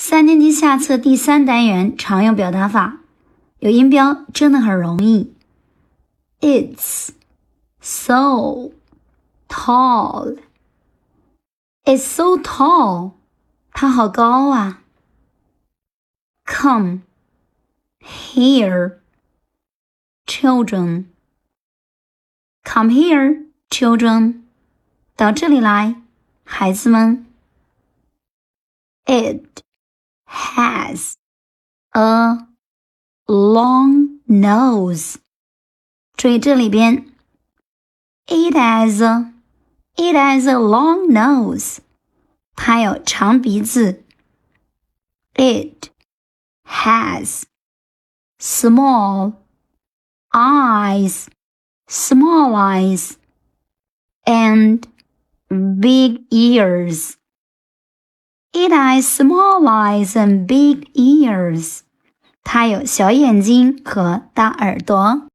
3年级下册第3单元常用表达法，有音标真的很容易。It's so tall. It's so tall. 它好高啊。Come here, children. Come here, children. 到这里来，孩子们。It has a long nose. 注意这里边 It has a long nose. 它有长鼻子。It has small eyes, and big ears. It has small eyes and big ears. 它有小眼睛和大耳朵。